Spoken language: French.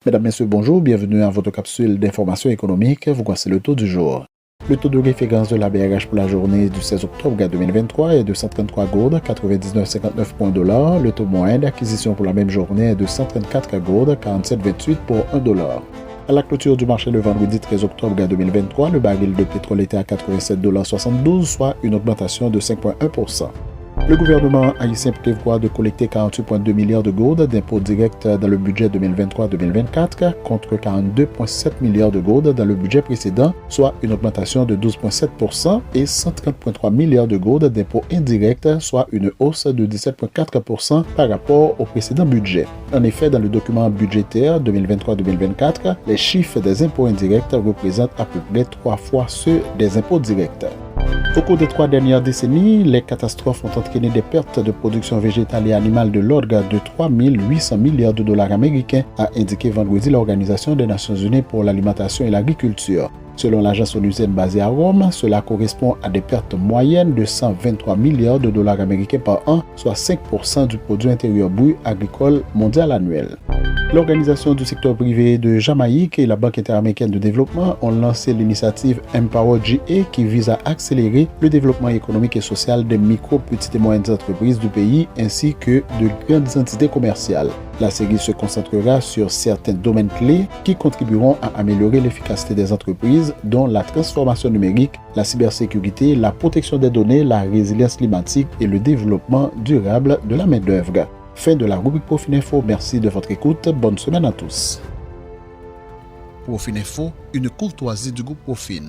Mesdames, Messieurs, bonjour, bienvenue à votre capsule d'information économique. Voici le taux du jour. Le taux de référence de la BRH pour la journée du 16 octobre 2023 est de 133 gourdes, 99,59 points $. Le taux moyen d'acquisition pour la même journée est de 134 gourdes, 47,28 pour $1. À la clôture du marché le vendredi 13 octobre 2023, le baril de pétrole était à 87,72 $, soit une augmentation de 5,1%. Le gouvernement haïtien prévoit de collecter 48,2 milliards de gourdes d'impôts directs dans le budget 2023-2024 contre 42,7 milliards de gourdes dans le budget précédent, soit une augmentation de 12,7%, et 130,3 milliards de gourdes d'impôts indirects, soit une hausse de 17,4% par rapport au précédent budget. En effet, dans le document budgétaire 2023-2024, les chiffres des impôts indirects représentent à peu près 3 fois ceux des impôts directs. Au cours des 3 dernières décennies, les catastrophes ont entraîné des pertes de production végétale et animale de l'ordre de 3 800 milliards de dollars américains, a indiqué vendredi l'Organisation des Nations Unies pour l'alimentation et l'agriculture. Selon l'agence onusienne basée à Rome, cela correspond à des pertes moyennes de 123 milliards de dollars américains par an, soit 5% du produit intérieur brut agricole mondial annuel. L'organisation du secteur privé de Jamaïque et la Banque interaméricaine de développement ont lancé l'initiative Empower GA qui vise à accélérer le développement économique et social des micro, petites et moyennes entreprises du pays ainsi que de grandes entités commerciales. La série se concentrera sur certains domaines clés qui contribueront à améliorer l'efficacité des entreprises, dont la transformation numérique, la cybersécurité, la protection des données, la résilience climatique et le développement durable de la main-d'œuvre. Fin de la rubrique Profil Info. Merci de votre écoute. Bonne semaine à tous. Profil Info, une courtoisie du groupe Profil.